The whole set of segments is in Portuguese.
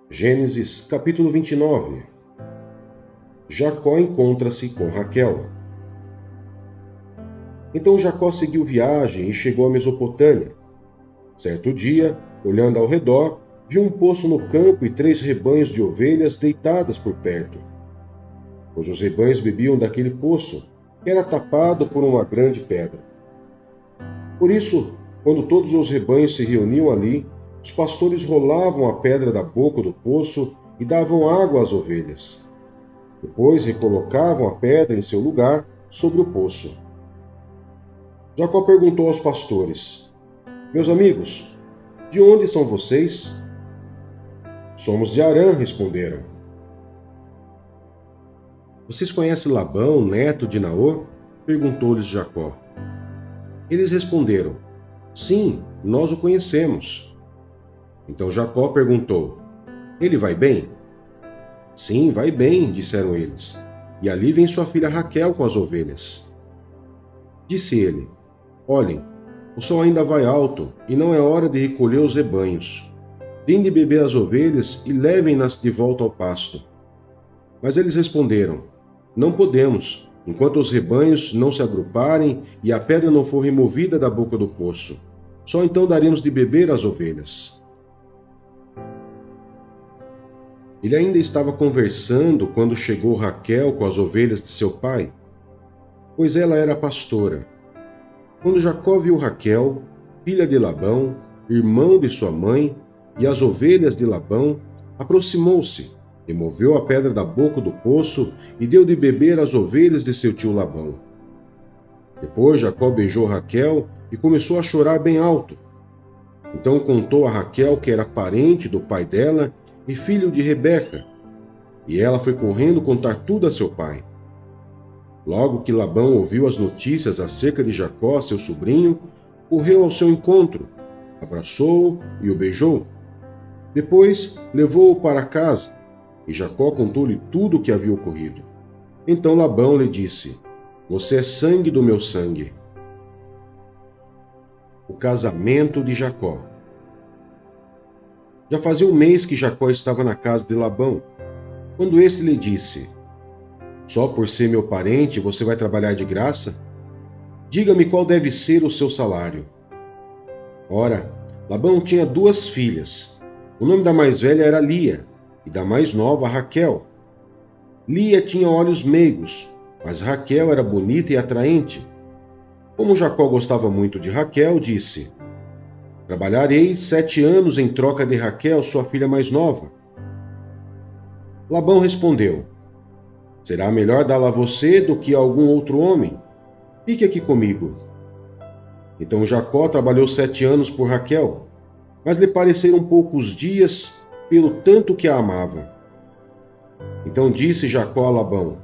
Gênesis capítulo 29. Jacó encontra-se com Raquel. Então Jacó seguiu viagem e chegou à Mesopotâmia. Certo dia, olhando ao redor, viu um poço no campo e 3 rebanhos de ovelhas deitadas por perto. Pois os rebanhos bebiam daquele poço, que era tapado por uma grande pedra. Por isso, quando todos os rebanhos se reuniam ali, os pastores rolavam a pedra da boca do poço e davam água às ovelhas. Depois recolocavam a pedra em seu lugar sobre o poço. Jacó perguntou aos pastores: Meus amigos, de onde são vocês? Somos de Harã, responderam. Vocês conhecem Labão, neto de Naor? Perguntou-lhes Jacó. Eles responderam: Sim, nós o conhecemos. Então Jacó perguntou: Ele vai bem? Sim, vai bem, disseram eles. E ali vem sua filha Raquel com as ovelhas. Disse ele: Olhem, o sol ainda vai alto e não é hora de recolher os rebanhos. Deem de beber as ovelhas e levem-nas de volta ao pasto. Mas eles responderam: Não podemos, enquanto os rebanhos não se agruparem e a pedra não for removida da boca do poço. Só então daremos de beber às ovelhas. Ele ainda estava conversando quando chegou Raquel com as ovelhas de seu pai, pois ela era pastora. Quando Jacó viu Raquel, filha de Labão, irmão de sua mãe, e as ovelhas de Labão, aproximou-se, removeu a pedra da boca do poço e deu de beber às ovelhas de seu tio Labão. Depois Jacó beijou Raquel e começou a chorar bem alto. Então contou a Raquel que era parente do pai dela e filho de Rebeca, e ela foi correndo contar tudo a seu pai. Logo que Labão ouviu as notícias acerca de Jacó, seu sobrinho, correu ao seu encontro, abraçou-o e o beijou. Depois levou-o para casa, e Jacó contou-lhe tudo o que havia ocorrido. Então Labão lhe disse: Você é sangue do meu sangue. O casamento de Jacó. Já fazia um mês que Jacó estava na casa de Labão, quando este lhe disse: Só por ser meu parente você vai trabalhar de graça? Diga-me qual deve ser o seu salário. Ora, Labão tinha 2 filhas. O nome da mais velha era Lia, e da mais nova Raquel. Lia tinha olhos meigos, mas Raquel era bonita e atraente. Como Jacó gostava muito de Raquel, disse: Trabalharei 7 anos em troca de Raquel, sua filha mais nova. Labão respondeu: Será melhor dá-la a você do que a algum outro homem? Fique aqui comigo. Então Jacó trabalhou 7 anos por Raquel, mas lhe pareceram poucos dias pelo tanto que a amava. Então disse Jacó a Labão: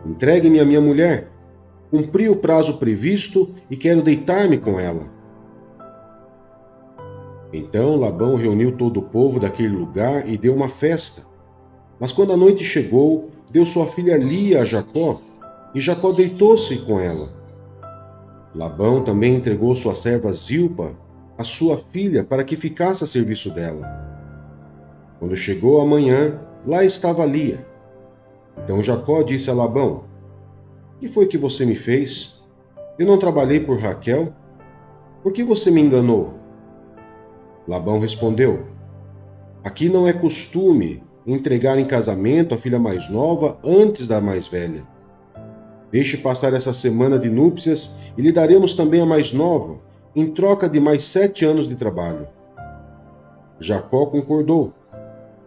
Entregue-me a minha mulher. Cumpri o prazo previsto e quero deitar-me com ela. Então Labão reuniu todo o povo daquele lugar e deu uma festa. Mas quando a noite chegou, deu sua filha Lia a Jacó, e Jacó deitou-se com ela. Labão também entregou sua serva Zilpa, a sua filha, para que ficasse a serviço dela. Quando chegou a manhã, lá estava Lia. Então Jacó disse a Labão: Que foi que você me fez? Eu não trabalhei por Raquel? Por que você me enganou? Labão respondeu: Aqui não é costume entregar em casamento a filha mais nova antes da mais velha. Deixe passar essa semana de núpcias e lhe daremos também a mais nova, em troca de mais 7 anos de trabalho. Jacó concordou.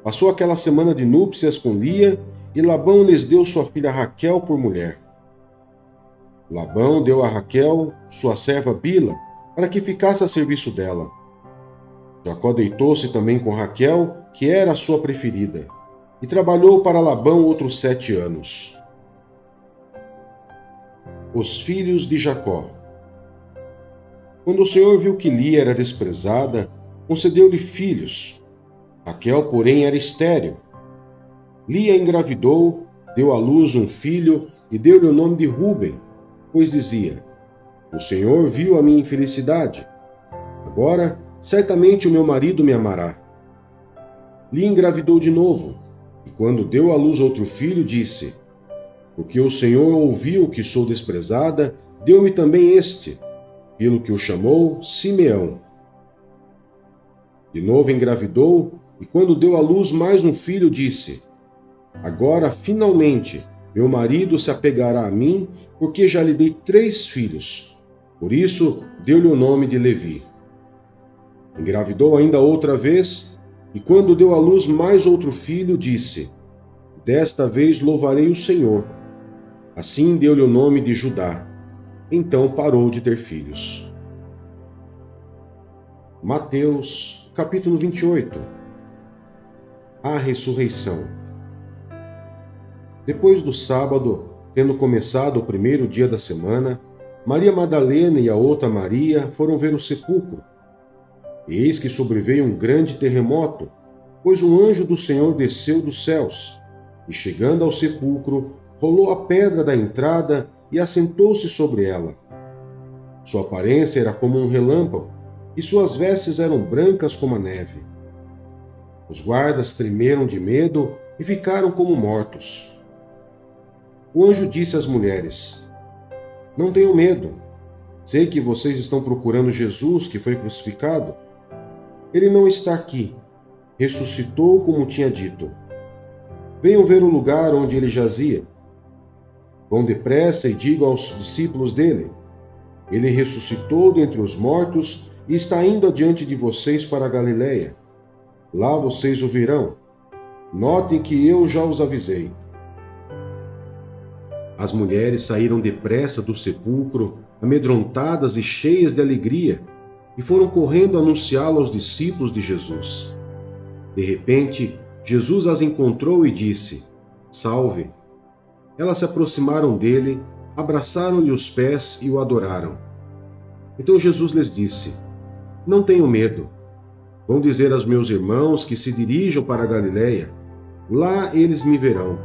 Passou aquela semana de núpcias com Lia e Labão lhes deu sua filha Raquel por mulher. Labão deu a Raquel sua serva Bila, para que ficasse a serviço dela. Jacó deitou-se também com Raquel, que era a sua preferida, e trabalhou para Labão outros 7 anos. Os filhos de Jacó. Quando o Senhor viu que Lia era desprezada, concedeu-lhe filhos. Raquel, porém, era estéril. Lia engravidou, deu à luz um filho e deu-lhe o nome de Ruben, pois dizia: O Senhor viu a minha infelicidade. Agora, certamente o meu marido me amará. lhe engravidou de novo, e quando deu à luz outro filho, disse: Porque o Senhor ouviu que sou desprezada, deu-me também este, pelo que o chamou Simeão. De novo engravidou, e quando deu à luz mais um filho, disse: Agora, finalmente, meu marido se apegará a mim, porque já lhe dei 3 filhos. Por isso, deu-lhe o nome de Levi. Engravidou ainda outra vez, e quando deu à luz mais outro filho, disse: Desta vez louvarei o Senhor. Assim deu-lhe o nome de Judá. Então parou de ter filhos. Mateus, capítulo 28. A ressurreição. Depois do sábado, tendo começado o primeiro dia da semana, Maria Madalena e a outra Maria foram ver o sepulcro. Eis que sobreveio um grande terremoto, pois um anjo do Senhor desceu dos céus, e chegando ao sepulcro, rolou a pedra da entrada e assentou-se sobre ela. Sua aparência era como um relâmpago, e suas vestes eram brancas como a neve. Os guardas tremeram de medo e ficaram como mortos. O anjo disse às mulheres: Não tenham medo. Sei que vocês estão procurando Jesus, que foi crucificado. Ele não está aqui. Ressuscitou como tinha dito. Venham ver o lugar onde ele jazia. Vão depressa e digam aos discípulos dele: Ele ressuscitou dentre os mortos e está indo adiante de vocês para a Galiléia. Lá vocês o verão. Notem que eu já os avisei. As mulheres saíram depressa do sepulcro, amedrontadas e cheias de alegria, e foram correndo anunciá-lo aos discípulos de Jesus. De repente, Jesus as encontrou e disse: Salve! Elas se aproximaram dele, abraçaram-lhe os pés e o adoraram. Então Jesus lhes disse: Não tenham medo. Vão dizer aos meus irmãos que se dirijam para a Galiléia. Lá eles me verão.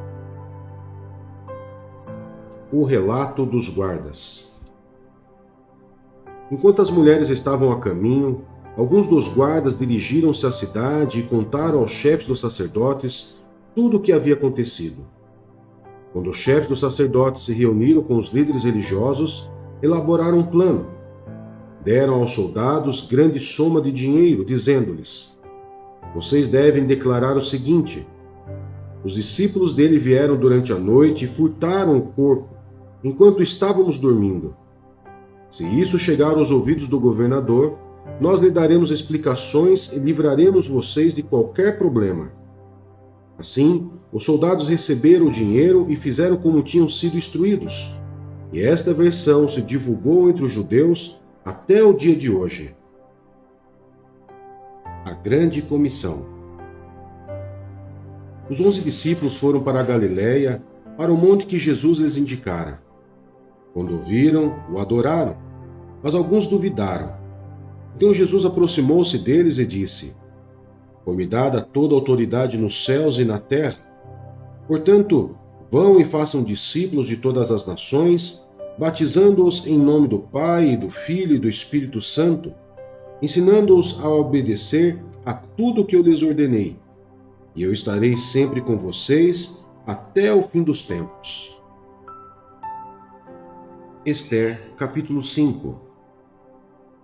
O relato dos guardas. Enquanto as mulheres estavam a caminho, alguns dos guardas dirigiram-se à cidade e contaram aos chefes dos sacerdotes tudo o que havia acontecido. Quando os chefes dos sacerdotes se reuniram com os líderes religiosos, elaboraram um plano. Deram aos soldados grande soma de dinheiro, dizendo-lhes: Vocês devem declarar o seguinte: os discípulos dele vieram durante a noite e furtaram o corpo, enquanto estávamos dormindo. Se isso chegar aos ouvidos do governador, nós lhe daremos explicações e livraremos vocês de qualquer problema. Assim, os soldados receberam o dinheiro e fizeram como tinham sido instruídos. E esta versão se divulgou entre os judeus até o dia de hoje. A Grande Comissão. Os 11 discípulos foram para a Galiléia, para o monte que Jesus lhes indicara. Quando o viram, o adoraram, mas alguns duvidaram. Então Jesus aproximou-se deles e disse: Foi-me dada toda a autoridade nos céus e na terra. Portanto, vão e façam discípulos de todas as nações, batizando-os em nome do Pai, e do Filho e do Espírito Santo, ensinando-os a obedecer a tudo o que eu lhes ordenei. E eu estarei sempre com vocês até o fim dos tempos. Esther, capítulo 5.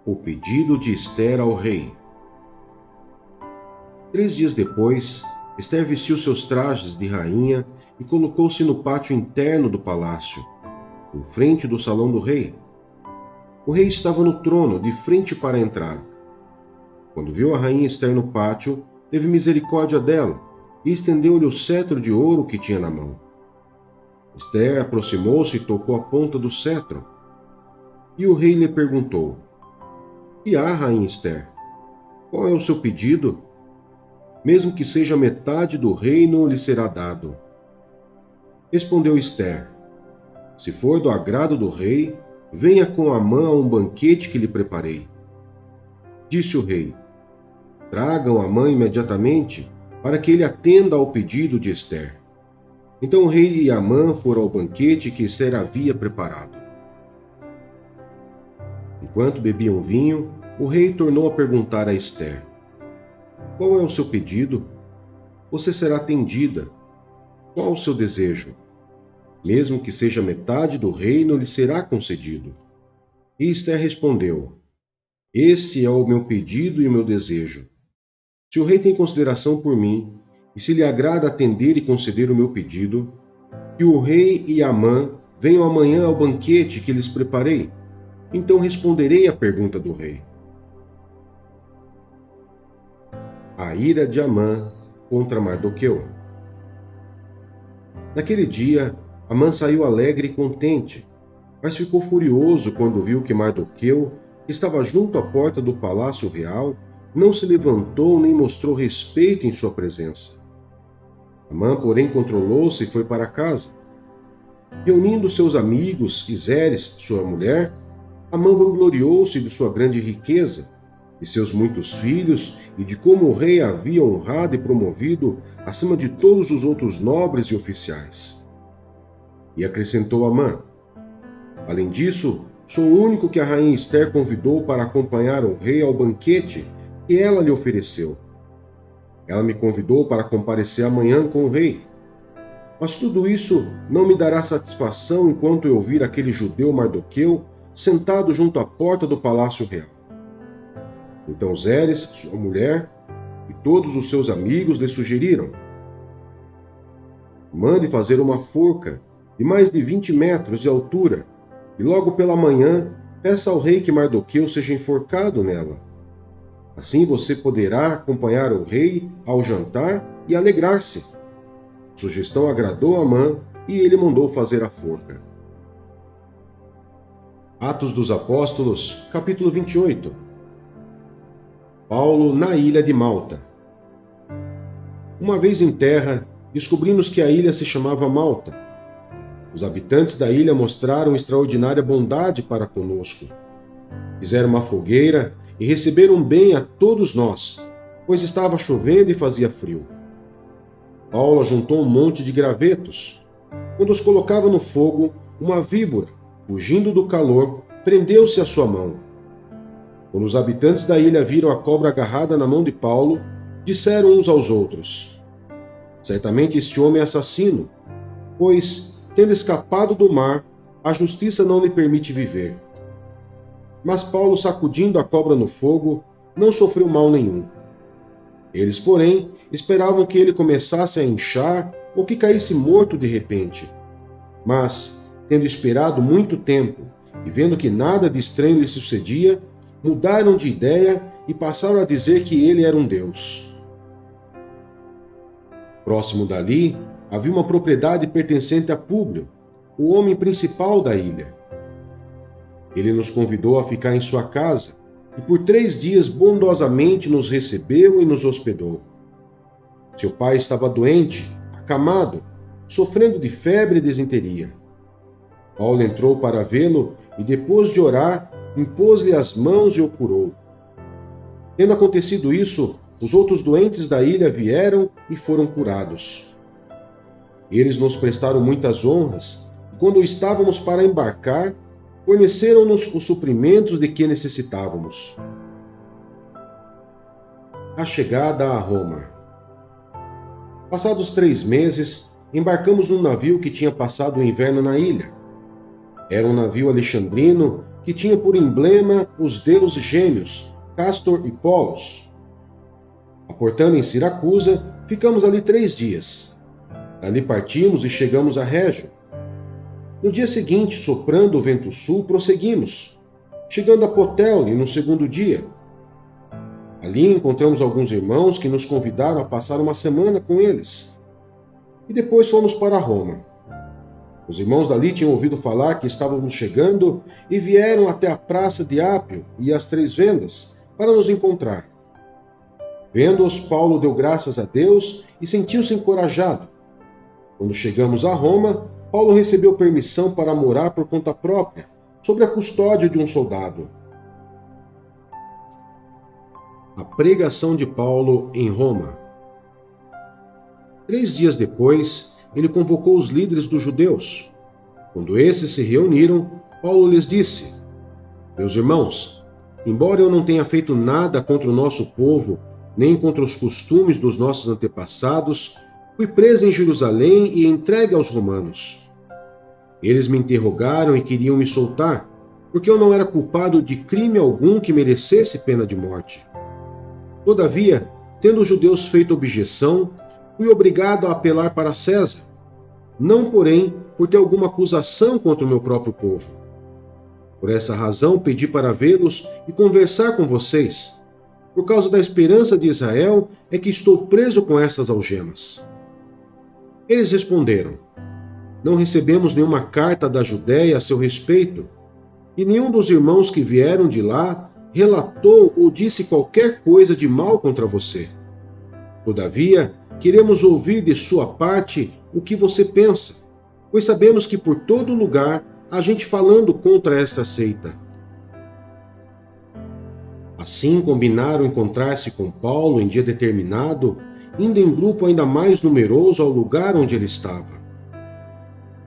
O pedido de Esther ao rei. 3 dias depois, Esther vestiu seus trajes de rainha e colocou-se no pátio interno do palácio, em frente do salão do rei. O rei estava no trono, de frente para a entrada. Quando viu a rainha Esther no pátio, teve misericórdia dela e estendeu-lhe o cetro de ouro que tinha na mão. Esther aproximou-se e tocou a ponta do cetro. E o rei lhe perguntou: Que há, rainha Esther? Qual é o seu pedido? Mesmo que seja metade do reino, lhe será dado. Respondeu Esther: Se for do agrado do rei, venha com Amã a um banquete que lhe preparei. Disse o rei: Tragam Amã imediatamente, para que ele atenda ao pedido de Esther. Então o rei e Amã foram ao banquete que Esther havia preparado. Enquanto bebiam vinho, o rei tornou a perguntar a Esther: Qual é o seu pedido? você será atendida. Qual o seu desejo? Mesmo que seja metade do reino, lhe será concedido. E Esther respondeu: Esse é o meu pedido e o meu desejo. Se o rei tem consideração por mim, e se lhe agrada atender e conceder o meu pedido, que o rei e Amã venham amanhã ao banquete que lhes preparei. Então responderei à pergunta do rei. A ira de Amã contra Mardoqueu. Naquele dia, Amã saiu alegre e contente, mas ficou furioso quando viu que Mardoqueu, que estava junto à porta do palácio real, não se levantou nem mostrou respeito em sua presença. Amã, porém, controlou-se e foi para casa. Reunindo seus amigos e Zeres, sua mulher, Amã vangloriou-se de sua grande riqueza, de seus muitos filhos e de como o rei havia honrado e promovido acima de todos os outros nobres e oficiais. E acrescentou Amã: Além disso, sou o único que a rainha Esther convidou para acompanhar o rei ao banquete que ela lhe ofereceu. Ela me convidou para comparecer amanhã com o rei. Mas tudo isso não me dará satisfação enquanto eu vir aquele judeu Mardoqueu sentado junto à porta do palácio real. Então Zeres, sua mulher, e todos os seus amigos lhe sugeriram: Mande fazer uma forca de mais de 20 metros de altura, e logo pela manhã peça ao rei que Mardoqueu seja enforcado nela. Assim você poderá acompanhar o rei ao jantar e alegrar-se. A sugestão agradou a Amã e ele mandou fazer a forca. Atos dos Apóstolos, capítulo 28. Paulo na ilha de Malta. Uma vez em terra, descobrimos que a ilha se chamava Malta. Os habitantes da ilha mostraram extraordinária bondade para conosco. Fizeram uma fogueira e receberam bem a todos nós, pois estava chovendo e fazia frio. Paulo ajuntou um monte de gravetos. Quando os colocava no fogo, uma víbora, fugindo do calor, prendeu-se à sua mão. Quando os habitantes da ilha viram a cobra agarrada na mão de Paulo, disseram uns aos outros: Certamente este homem é assassino, pois, tendo escapado do mar, a justiça não lhe permite viver. Mas Paulo, sacudindo a cobra no fogo, não sofreu mal nenhum. Eles, porém, esperavam que ele começasse a inchar ou que caísse morto de repente. Mas, tendo esperado muito tempo e vendo que nada de estranho lhe sucedia, mudaram de ideia e passaram a dizer que ele era um deus. Próximo dali, havia uma propriedade pertencente a Públio, o homem principal da ilha. Ele nos convidou a ficar em sua casa e por 3 dias bondosamente nos recebeu e nos hospedou. Seu pai estava doente, acamado, sofrendo de febre e desinteria. Paulo entrou para vê-lo e, depois de orar, impôs-lhe as mãos e o curou. Tendo acontecido isso, os outros doentes da ilha vieram e foram curados. Eles nos prestaram muitas honras e, quando estávamos para embarcar, forneceram-nos os suprimentos de que necessitávamos. A chegada a Roma. Passados 3 meses, embarcamos num navio que tinha passado o inverno na ilha. Era um navio alexandrino que tinha por emblema os deuses gêmeos, Castor e Polos. Aportando em Siracusa, ficamos ali 3 dias. Dali partimos e chegamos a Régio. No dia seguinte, soprando o vento sul, prosseguimos, chegando a Putéoli no 2º dia. Ali encontramos alguns irmãos que nos convidaram a passar uma semana com eles. E depois fomos para Roma. Os irmãos dali tinham ouvido falar que estávamos chegando e vieram até a praça de Ápio e as 3 Vendas para nos encontrar. Vendo-os, Paulo deu graças a Deus e sentiu-se encorajado. Quando chegamos a Roma, Paulo recebeu permissão para morar por conta própria, sob a custódia de um soldado. A pregação de Paulo em Roma. 3 dias depois, ele convocou os líderes dos judeus. Quando esses se reuniram, Paulo lhes disse: Meus irmãos, embora eu não tenha feito nada contra o nosso povo nem contra os costumes dos nossos antepassados, fui preso em Jerusalém e entregue aos romanos. Eles me interrogaram e queriam me soltar, porque eu não era culpado de crime algum que merecesse pena de morte. Todavia, tendo os judeus feito objeção, fui obrigado a apelar para César, não, porém, por ter alguma acusação contra o meu próprio povo. Por essa razão, pedi para vê-los e conversar com vocês. Por causa da esperança de Israel, é que estou preso com essas algemas. Eles responderam: não recebemos nenhuma carta da Judéia a seu respeito, e nenhum dos irmãos que vieram de lá relatou ou disse qualquer coisa de mal contra você. Todavia, queremos ouvir de sua parte o que você pensa, pois sabemos que por todo lugar há gente falando contra esta seita. Assim combinaram encontrar-se com Paulo em dia determinado, indo em grupo ainda mais numeroso ao lugar onde ele estava.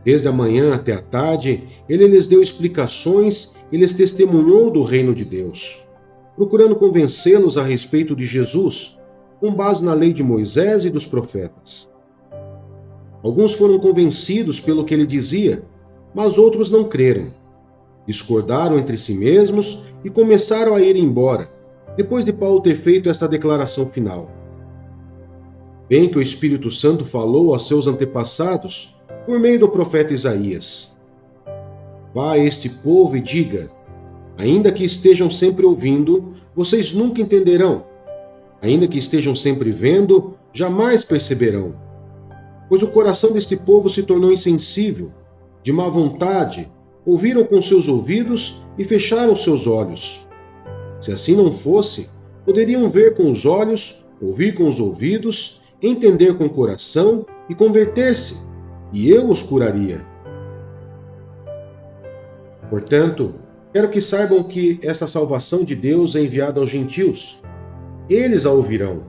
Desde a manhã até a tarde, ele lhes deu explicações e lhes testemunhou do reino de Deus, procurando convencê-los a respeito de Jesus, com base na lei de Moisés e dos profetas. Alguns foram convencidos pelo que ele dizia, mas outros não creram. Discordaram entre si mesmos e começaram a ir embora, depois de Paulo ter feito esta declaração final. Bem que o Espírito Santo falou a seus antepassados por meio do profeta Isaías: vá a este povo e diga: ainda que estejam sempre ouvindo, vocês nunca entenderão. Ainda que estejam sempre vendo, jamais perceberão. Pois o coração deste povo se tornou insensível, de má vontade, ouviram com seus ouvidos e fecharam seus olhos. Se assim não fosse, poderiam ver com os olhos, ouvir com os ouvidos, entender com o coração e converter-se, e eu os curaria. Portanto, quero que saibam que esta salvação de Deus é enviada aos gentios. Eles a ouvirão.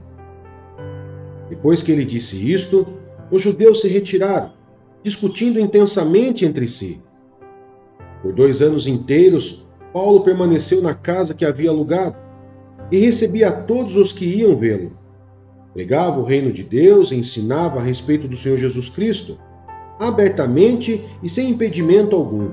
Depois que ele disse isto, os judeus se retiraram, discutindo intensamente entre si. Por 2 anos inteiros, Paulo permaneceu na casa que havia alugado e recebia a todos os que iam vê-lo. Pregava o reino de Deus e ensinava a respeito do Senhor Jesus Cristo, abertamente e sem impedimento algum.